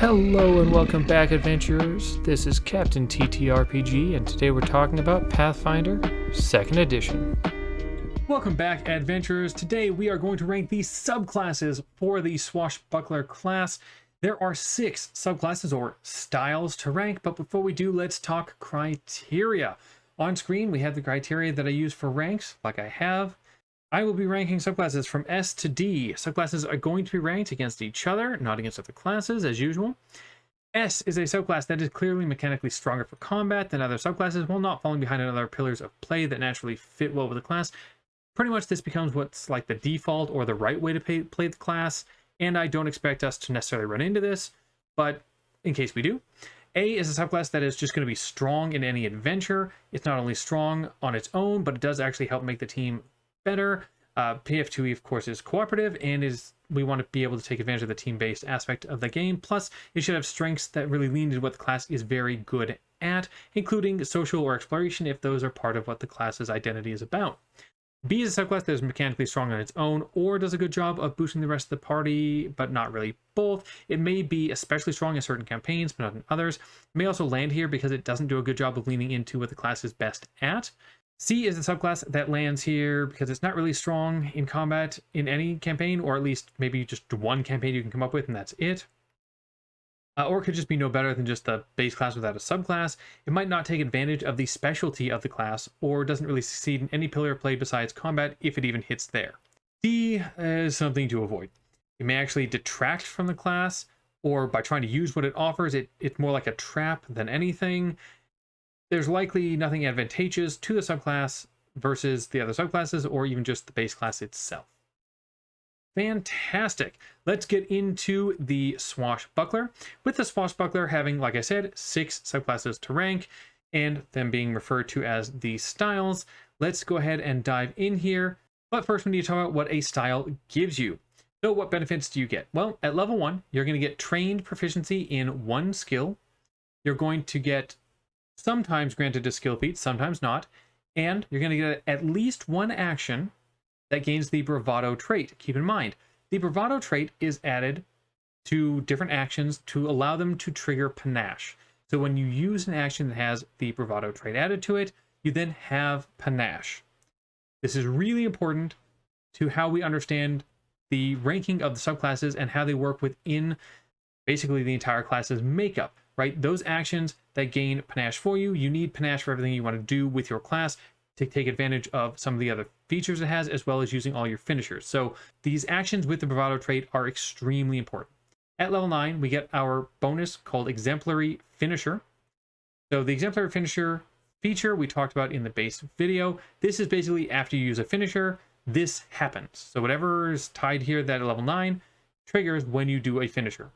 Hello and welcome back, adventurers. This is Captain TTRPG, and today we're talking about Pathfinder 2nd Edition. Welcome back, adventurers. Today we are going to rank the subclasses for the Swashbuckler class. There are 6 subclasses or styles to rank, but before we do, let's talk criteria. On screen, we have the criteria that I use for ranks, like I have. I will be ranking subclasses from S to D. Subclasses are going to be ranked against each other, not against other classes, as usual. S is a subclass that is clearly mechanically stronger for combat than other subclasses, while not falling behind in other pillars of play that naturally fit well with the class. Pretty much this becomes what's like the default or the right way to play the class, and I don't expect us to necessarily run into this, but in case we do. A is a subclass that is just going to be strong in any adventure. It's not only strong on its own, but it does actually help make the team better. Pathfinder2e, of course, is cooperative, and we want to be able to take advantage of the team-based aspect of the game. Plus, it should have strengths that really lean into what the class is very good at, including social or exploration if those are part of what the class's identity is about. B is a subclass that is mechanically strong on its own, or does a good job of boosting the rest of the party, but not really both. It may be especially strong in certain campaigns, but not in others. It may also land here because it doesn't do a good job of leaning into what the class is best at. C is the subclass that lands here because it's not really strong in combat in any campaign, or at least maybe just one campaign you can come up with and that's it. Or it could just be no better than just the base class without a subclass. It might not take advantage of the specialty of the class, or doesn't really succeed in any pillar of play besides combat if it even hits there. D is something to avoid. It may actually detract from the class, or by trying to use what it offers, it's more like a trap than anything. There's likely nothing advantageous to the subclass versus the other subclasses, or even just the base class itself. Fantastic. Let's get into the Swashbuckler. With the Swashbuckler having, like I said, 6 subclasses to rank, and them being referred to as the styles, let's go ahead and dive in here. But first we need to talk about what a style gives you. So what benefits do you get? Well, at level 1, you're going to get trained proficiency in 1 skill. You're going to get sometimes granted a skill feat, sometimes not, and you're going to get at least 1 action that gains the bravado trait. Keep in mind, the bravado trait is added to different actions to allow them to trigger panache. So when you use an action that has the bravado trait added to it, you then have panache. This is really important to how we understand the ranking of the subclasses and how they work within basically the entire class's makeup, right? Those actions that gain panache for you, you need panache for everything you want to do with your class to take advantage of some of the other features it has, as well as using all your finishers. So these actions with the bravado trait are extremely important. At level 9, we get our bonus called Exemplary Finisher. So the Exemplary Finisher feature we talked about in the base video. This is basically after you use a finisher, this happens. So whatever is tied here that at level 9 triggers when you do a finisher.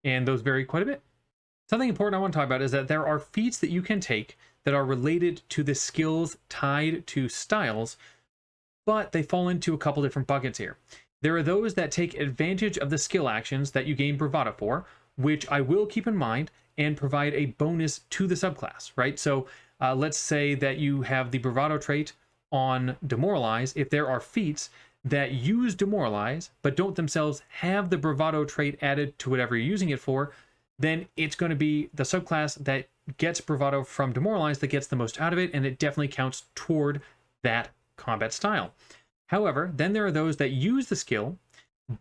And those vary quite a bit. Something important I want to talk about is that there are feats that you can take that are related to the skills tied to styles, but they fall into a couple different buckets here. There are those that take advantage of the skill actions that you gain bravado for, which I will keep in mind and provide a bonus to the subclass, right? So let's say that you have the bravado trait on Demoralize. If there are feats that use Demoralize, but don't themselves have the bravado trait added to whatever you're using it for, then it's going to be the subclass that gets bravado from Demoralize that gets the most out of it, and it definitely counts toward that combat style. However, then there are those that use the skill,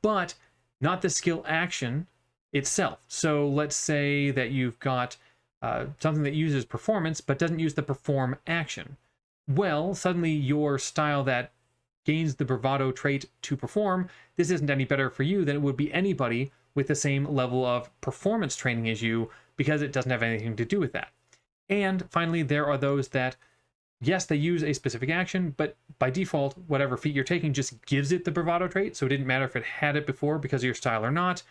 but not the skill action itself. So let's say that you've got something that uses performance, but doesn't use the perform action. Well, suddenly your style that gains the bravado trait to perform, this isn't any better for you than it would be anybody with the same level of performance training as you, because it doesn't have anything to do with that. And finally, there are those that, yes, they use a specific action, but by default, whatever feat you're taking just gives it the bravado trait, so it didn't matter if it had it before because of your style or not.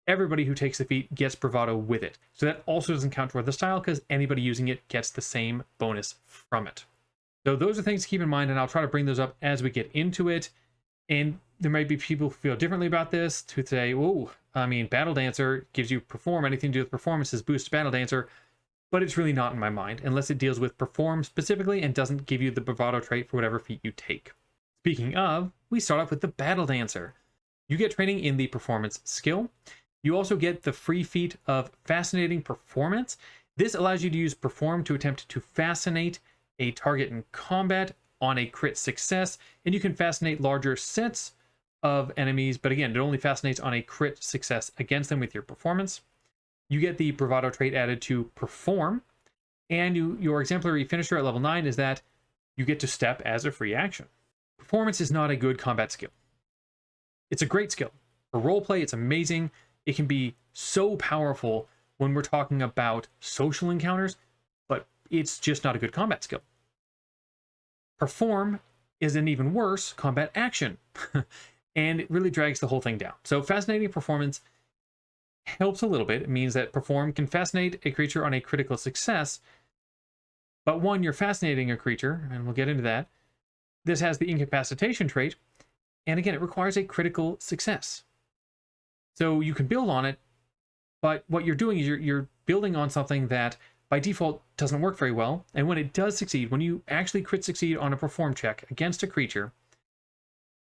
Everybody who takes the feat gets bravado with it. So that also doesn't count toward the style because anybody using it gets the same bonus from it. So those are things to keep in mind, and I'll try to bring those up as we get into it. And there might be people who feel differently about this, to say, oh, I mean, Battledancer gives you perform, anything to do with performances boosts Battledancer, but it's really not in my mind, unless it deals with perform specifically and doesn't give you the bravado trait for whatever feat you take. Speaking of, we start off with the Battledancer. You get training in the performance skill. You also get the free feat of Fascinating Performance. This allows you to use Perform to attempt to fascinate a target in combat on a crit success, and you can fascinate larger sets of enemies, but again, it only fascinates on a crit success against them with your performance. You get the Bravado trait added to Perform, and your exemplary finisher at level 9 is that you get to step as a free action. Performance is not a good combat skill. It's a great skill. For roleplay, it's amazing. It can be so powerful when we're talking about social encounters, but it's just not a good combat skill. Perform is an even worse combat action, and it really drags the whole thing down. So Fascinating Performance helps a little bit. It means that Perform can fascinate a creature on a critical success, but one, you're fascinating a creature, and we'll get into that. This has the Incapacitation trait, and again, it requires a critical success. So you can build on it, but what you're doing is you're building on something that by default doesn't work very well, and when it does succeed, when you actually crit succeed on a Perform check against a creature,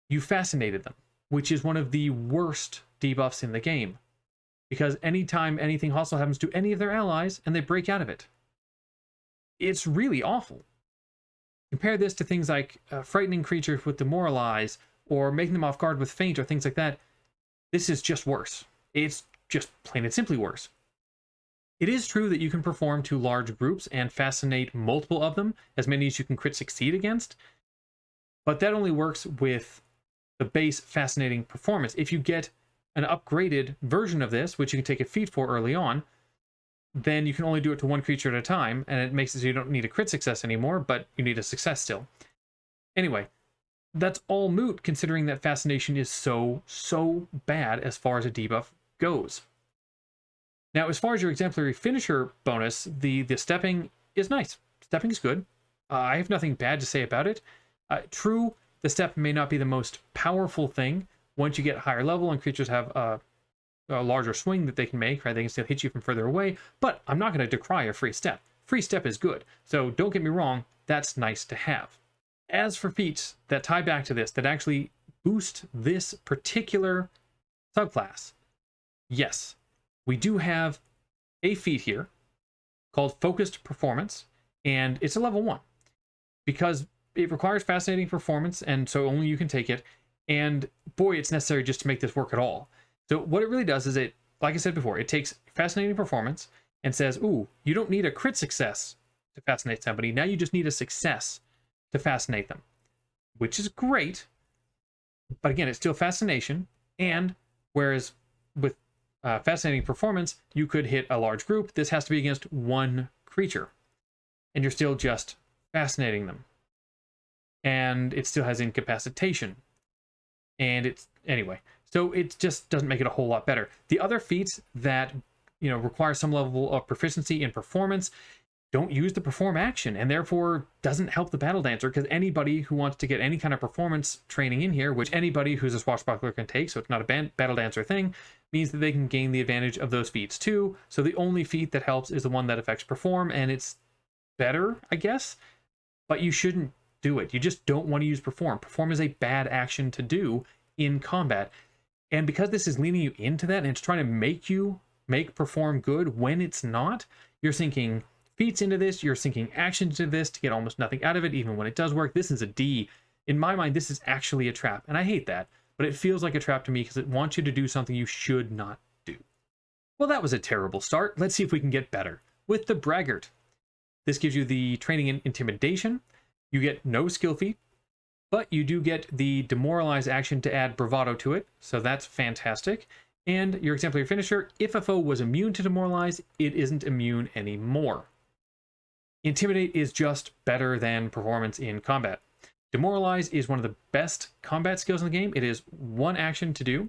you fascinated them, which is one of the worst debuffs in the game, because anytime anything hostile happens to any of their allies and they break out of it, it's really awful. Compare this to things like frightening creatures with Demoralize, or making them off guard with Feint, or things like that. This is just worse. It's just plain and simply worse. It is true that you can perform to large groups and fascinate multiple of them, as many as you can crit succeed against, but that only works with the base Fascinating Performance. If you get an upgraded version of this, which you can take a feat for early on, then you can only do it to one creature at a time, and it makes it so you don't need a crit success anymore, but you need a success still. Anyway, that's all moot considering that Fascination is so bad as far as a debuff goes. Now, as far as your exemplary finisher bonus, the stepping is nice. Stepping is good. I have nothing bad to say about it. True, the step may not be the most powerful thing. Once you get higher level and creatures have a larger swing that they can make, right? They can still hit you from further away, but I'm not going to decry a free step. Free step is good. So don't get me wrong, that's nice to have. As for feats that tie back to this, that actually boost this particular subclass, yes, we do have a feat here called Focused Performance, and it's a level 1 because it requires Fascinating Performance, and so only you can take it. And boy, it's necessary just to make this work at all. So what it really does is it, like I said before, it takes Fascinating Performance and says, ooh, you don't need a crit success to fascinate somebody. Now you just need a success to fascinate them, which is great. But again, it's still fascination. And whereas with Fascinating Performance, you could hit a large group, this has to be against one creature. And you're still just fascinating them. And it still has Incapacitation. And it's, anyway, so it just doesn't make it a whole lot better. The other feats that, require some level of proficiency in performance don't use the perform action, and therefore doesn't help the Battledancer, because anybody who wants to get any kind of performance training in here, which anybody who's a Swashbuckler can take, so it's not a Battledancer thing, means that they can gain the advantage of those feats too. So the only feat that helps is the one that affects perform, and it's better, I guess, but you shouldn't do it. You just don't want to use perform. Perform is a bad action to do in combat. And because this is leaning you into that, and it's trying to make you make perform good when it's not, you're sinking feats into this, you're sinking actions into this to get almost nothing out of it, even when it does work. This is a D. In my mind, this is actually a trap, and I hate that, but it feels like a trap to me because it wants you to do something you should not do. Well, that was a terrible start. Let's see if we can get better. With the Braggart, this gives you the training in Intimidation. You get no skill feat, but you do get the Demoralize action to add Bravado to it, so that's fantastic. And your exemplary finisher, if a foe was immune to Demoralize, it isn't immune anymore. Intimidate is just better than performance in combat. Demoralize is one of the best combat skills in the game. It is one action to do,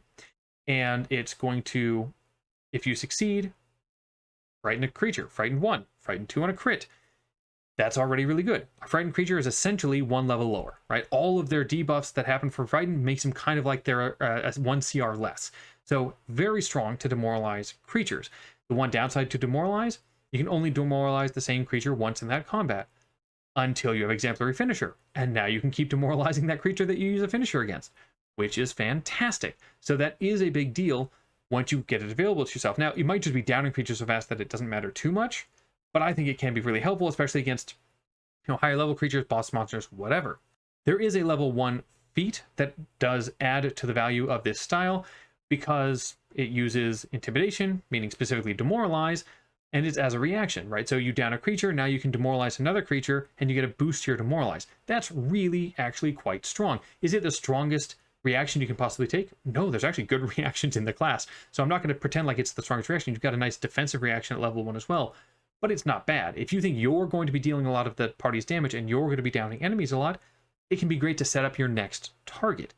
and it's going to, if you succeed, frighten a creature. Frighten 1, frighten 2 on a crit. That's already really good. A frightened creature is essentially one level lower, right? All of their debuffs that happen for frightened makes them kind of like they're 1 CR less. So very strong to demoralize creatures. The one downside to demoralize, you can only demoralize the same creature once in that combat until you have exemplary finisher. And now you can keep demoralizing that creature that you use a finisher against, which is fantastic. So that is a big deal. once you get it available to yourself. Now, you might just be downing creatures so fast that it doesn't matter too much, but I think it can be really helpful, especially against higher level creatures, boss monsters, whatever. There is a level 1 feat that does add to the value of this style because it uses intimidation, meaning specifically demoralize, and it's as a reaction, right? So you down a creature, now you can demoralize another creature, and you get a boost to your demoralize. That's really actually quite strong. Is it the strongest reaction you can possibly take? No, there's actually good reactions in the class. So I'm not going to pretend like it's the strongest reaction. You've got a nice defensive reaction at level 1 as well, but it's not bad. If you think you're going to be dealing a lot of the party's damage and you're going to be downing enemies a lot, it can be great to set up your next target.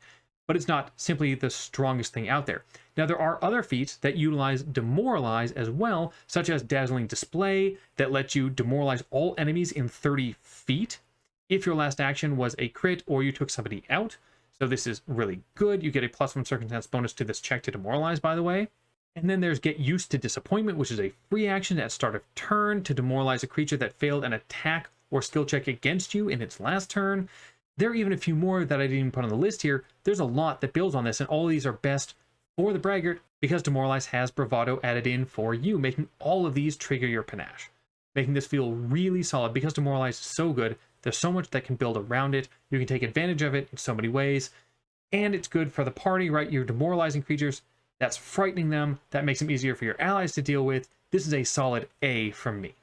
But it's not simply the strongest thing out there. Now, there are other feats that utilize demoralize as well, such as Dazzling Display, that lets you demoralize all enemies in 30 feet if your last action was a crit or you took somebody out. So this is really good. You get a +1 circumstance bonus to this check to demoralize, by the way. And then there's Get Used to Disappointment, which is a free action at start of turn to demoralize a creature that failed an attack or skill check against you in its last turn. There are even a few more that I didn't even put on the list here. There's a lot that builds on this, and all of these are best for the Braggart because Demoralize has Bravado added in for you, making all of these trigger your panache, making this feel really solid. Because Demoralize is so good, there's so much that can build around it. You can take advantage of it in so many ways, and it's good for the party, right? You're demoralizing creatures, that's frightening them, that makes them easier for your allies to deal with. This is a solid A from me.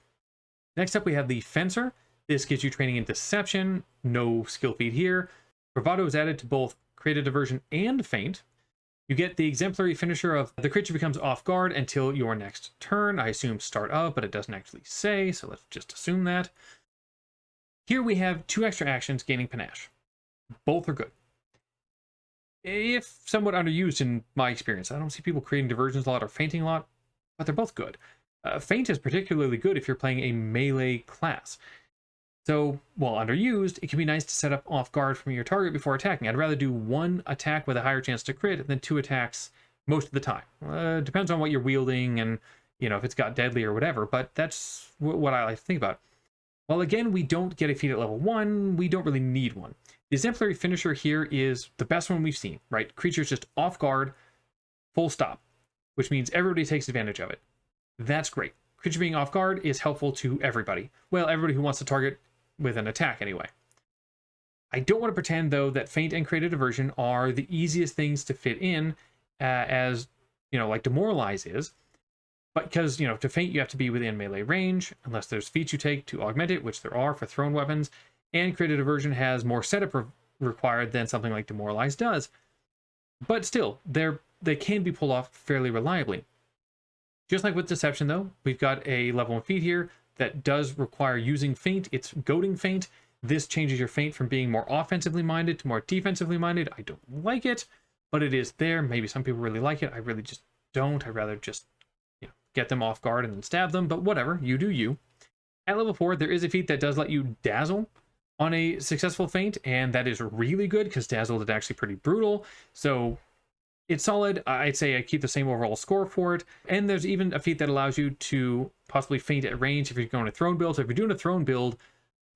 Next up, we have the Fencer. This gives you training in Deception, no skill feat here. Bravado is added to both Creative Diversion and Feint. You get the exemplary finisher of the creature becomes off guard until your next turn. I assume start of, but it doesn't actually say, so let's just assume that. Here we have 2 extra actions gaining panache. Both are good. If somewhat underused in my experience. I don't see people creating diversions a lot or feinting a lot, but they're both good. Feint is particularly good if you're playing a melee class. So, while underused, it can be nice to set up off guard from your target before attacking. I'd rather do 1 attack with a higher chance to crit than 2 attacks most of the time. Depends on what you're wielding and, if it's got deadly or whatever, but that's what I like to think about. While again, we don't get a feat at level 1, we don't really need one. The exemplary finisher here is the best one we've seen, right? Creature's just off guard, full stop, which means everybody takes advantage of it. That's great. Creature being off guard is helpful to everybody. Well, everybody who wants to target with an attack anyway. I don't want to pretend, though, that Feint and Creative Diversion are the easiest things to fit in as, like Demoralize is. But because, to Feint, you have to be within melee range, unless there's feats you take to augment it, which there are for thrown weapons. And Creative Diversion has more setup required than something like Demoralize does. But still, they can be pulled off fairly reliably. Just like with Deception, though, we've got a level 1 feat here that does require using Feint. It's goading Feint. This changes your Feint from being more offensively minded to more defensively minded. I don't like it, but it is there. Maybe some people really like it. I really just don't. I'd rather just get them off guard and then stab them, but whatever, you do you. At level 4, there is a feat that does let you dazzle on a successful Feint, and that is really good because dazzle is actually pretty brutal. So it's solid. I'd say I keep the same overall score for it. And there's even a feat that allows you to possibly Feint at range if you're going to throne build. So if you're doing a throne build,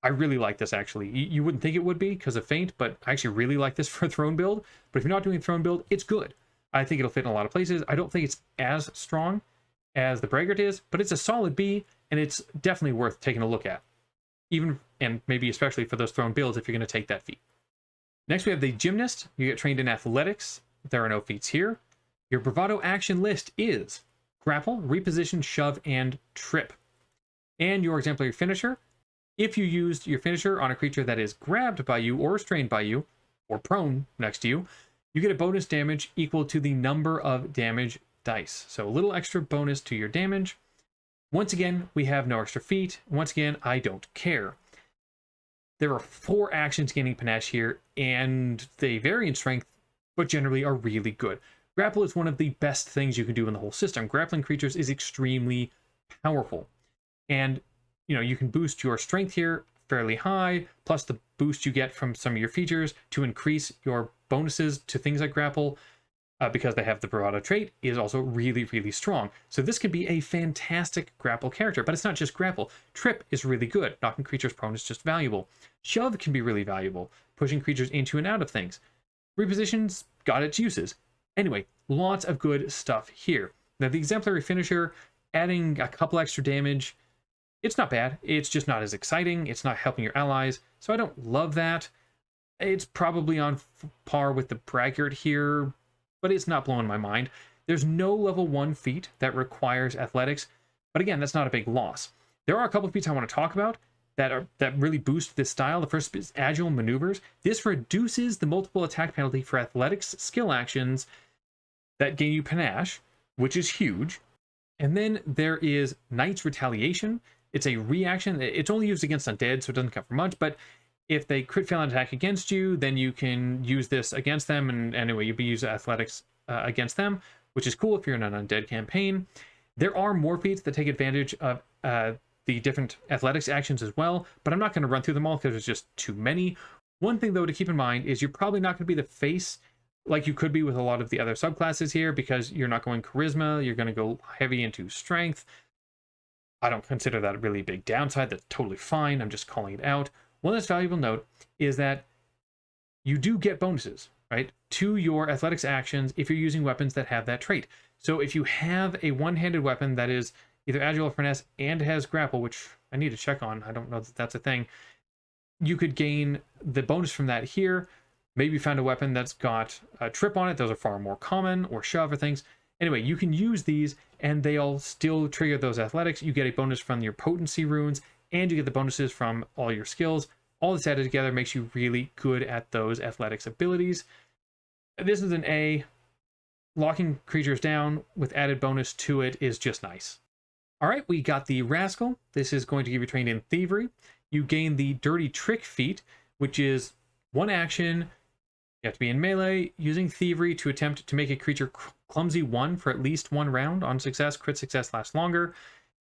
I really like this actually. You wouldn't think it would be because of Feint, but I actually really like this for a throne build. But if you're not doing a throne build, it's good. I think it'll fit in a lot of places. I don't think it's as strong as the Braggart is, but it's a solid B, and it's definitely worth taking a look at. Even, and maybe especially for those throne builds if you're going to take that feat. Next we have the Gymnast. You get trained in athletics. There are no feats here. Your Bravado action list is Grapple, Reposition, Shove, and Trip. And your exemplary finisher. If you used your finisher on a creature that is grabbed by you or restrained by you, or prone next to you, you get a bonus damage equal to the number of damage dice. So a little extra bonus to your damage. Once again, we have no extra feat. Once again, I don't care. There are 4 actions gaining panache here, and they vary in strength, but generally are really good. Grapple is one of the best things you can do in the whole system. Grappling creatures is extremely powerful. And, you can boost your strength here fairly high, plus the boost you get from some of your features to increase your bonuses to things like grapple, because they have the Bravado trait, is also really, really strong. So this can be a fantastic grapple character, but it's not just grapple. Trip is really good. Knocking creatures prone is just valuable. Shove can be really valuable, pushing creatures into and out of things. Reposition's got its uses. Anyway, lots of good stuff here. Now, the exemplary finisher, adding a couple extra damage, it's not bad. It's just not as exciting. It's not helping your allies, so I don't love that. It's probably on par with the Braggart here, but it's not blowing my mind. There's no level 1 feat that requires athletics, but again, that's not a big loss. There are a couple of feats I want to talk about that really boost this style. The first is Agile Maneuvers. This reduces the multiple attack penalty for athletics skill actions that gain you panache, which is huge. And then there is Knight's Retaliation. It's a reaction. It's only used against undead, so it doesn't count for much, but if they crit fail an attack against you, then you can use this against them, and anyway, you'll be using athletics against them, which is cool if you're in an undead campaign. There are more feats that take advantage of the different athletics actions as well, but I'm not going to run through them all because there's just too many. One thing, though, to keep in mind is you're probably not going to be the face like you could be with a lot of the other subclasses here, because you're not going charisma, you're going to go heavy into strength. I don't consider that a really big downside. That's totally fine. I'm just calling it out. One that's valuable note is that you do get bonuses, right, to your athletics actions if you're using weapons that have that trait. So if you have a one-handed weapon that is either agile or finesse and has grapple, which I need to check on, I don't know that that's a thing, you could gain the bonus from that here. Maybe you found a weapon that's got a trip on it. Those are far more common, or shove or things. Anyway, you can use these and they'll still trigger those athletics. You get a bonus from your potency runes, and you get the bonuses from all your skills. All this added together makes you really good at those athletics abilities. This is an A. Locking creatures down with added bonus to it is just nice. All right, we got the Rascal. This is going to give you trained in Thievery. You gain the Dirty Trick feat, which is one action. You have to be in melee, using Thievery to attempt to make a creature clumsy 1 for at least 1 round. On success, crit success lasts longer.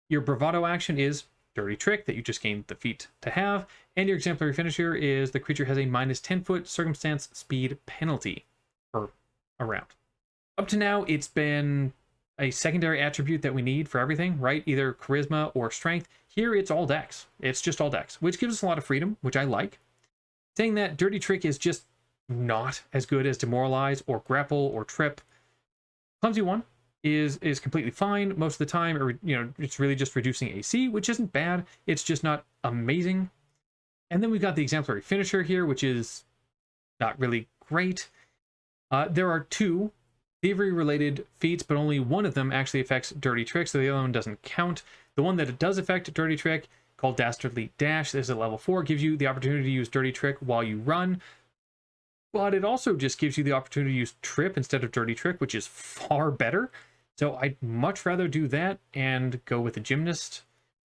Your Bravado action is Dirty Trick that you just gained the feat to have. And your exemplary finisher is the creature has a minus 10-foot circumstance speed penalty per a round. Up to now, it's been a secondary attribute that we need for everything, right? Either charisma or strength. Here, it's all dex. It's just all dex, which gives us a lot of freedom, which I like. Saying that, Dirty Trick is just not as good as Demoralize or Grapple or Trip. Clumsy 1 is completely fine most of the time, or it's really just reducing AC, which isn't bad. It's just not amazing. And then we've got the exemplary finisher here, which is not really great. There are 2 thievery related feats, but only one of them actually affects Dirty Trick, so the other one doesn't count. The one that it does affect Dirty Trick, called Dastardly Dash, this is at level 4, gives you the opportunity to use Dirty Trick while you run. But it also just gives you the opportunity to use Trip instead of Dirty Trick, which is far better. So I'd much rather do that and go with the Gymnast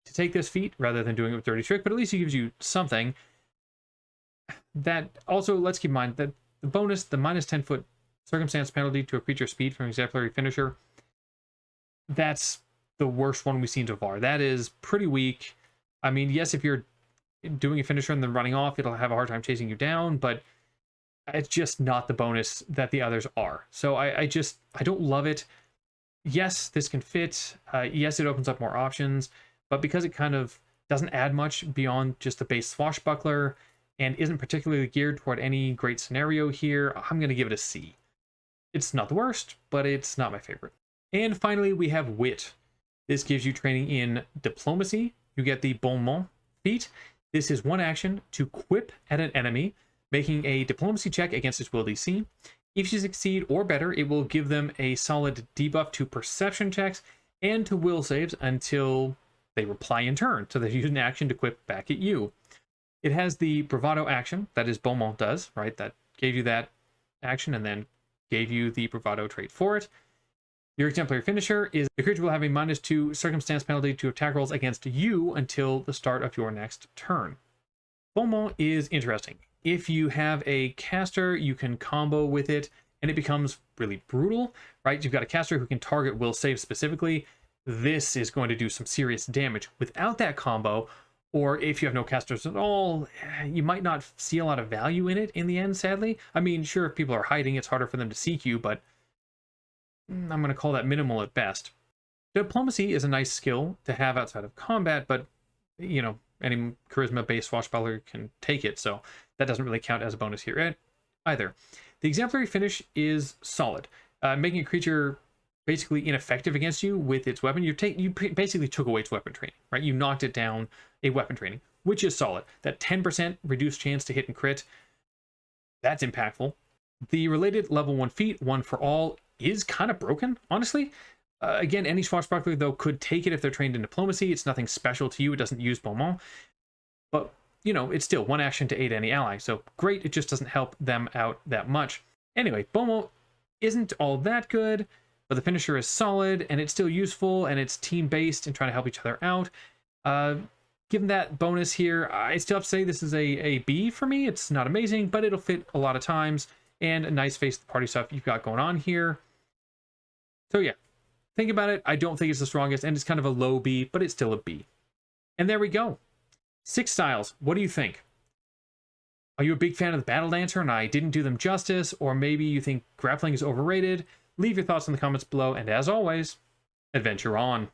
to take this feat rather than doing it with Dirty Trick, but at least it gives you something. That also, let's keep in mind that the bonus, the minus 10-foot circumstance penalty to a creature speed from exemplary finisher, that's the worst one we've seen so far. That is pretty weak. I mean, yes, if you're doing a finisher and then running off, it'll have a hard time chasing you down, but it's just not the bonus that the others are. So I don't love it. Yes, this can fit. Yes, it opens up more options, but because it kind of doesn't add much beyond just the base Swashbuckler and isn't particularly geared toward any great scenario here, I'm going to give it a C. It's not the worst, but it's not my favorite. And finally, we have Wit. This gives you training in Diplomacy. You get the Bon Mot feat. This is one action to quip at an enemy, making a Diplomacy check against its will DC. If you succeed or better, it will give them a solid debuff to perception checks and to will saves until they reply in turn. So they use an action to quip back at you. It has the Bravado action, that is Bon Mot does, right? That gave you that action and then gave you the Bravado trait for it. Your exemplary finisher is the creature will have a -2 circumstance penalty to attack rolls against you until the start of your next turn. Bon Mot is interesting. If you have a caster, you can combo with it, and it becomes really brutal, right? You've got a caster who can target will save specifically. This is going to do some serious damage. Without that combo, or if you have no casters at all, you might not see a lot of value in it in the end, sadly. I mean, sure, if people are hiding, it's harder for them to seek you, but I'm going to call that minimal at best. Diplomacy is a nice skill to have outside of combat, but, any charisma-based swashbuckler can take it, so that doesn't really count as a bonus here either. The exemplary finish is solid. making a creature basically ineffective against you with its weapon. You basically took away its weapon training, right? You knocked it down a weapon training, which is solid. That 10% reduced chance to hit and crit, that's impactful. The related level 1 feat, one for all, is kind of broken, honestly. Again, any Swashbuckler, though, could take it if they're trained in diplomacy. It's nothing special to you. It doesn't use Beaumont. But, you know, it's still one action to aid any ally. So great, it just doesn't help them out that much. Anyway, Beaumont isn't all that good, but the finisher is solid, and it's still useful, and it's team-based and trying to help each other out. Given that bonus here, I still have to say this is a B for me. It's not amazing, but it'll fit a lot of times, and a nice face to the party stuff you've got going on here. So yeah, think about it. I don't think it's the strongest, and it's kind of a low B, but it's still a B. And there we go. 6 styles. What do you think? Are you a big fan of the Battledancer and I didn't do them justice, or maybe you think grappling is overrated? Leave your thoughts in the comments below, and as always, adventure on.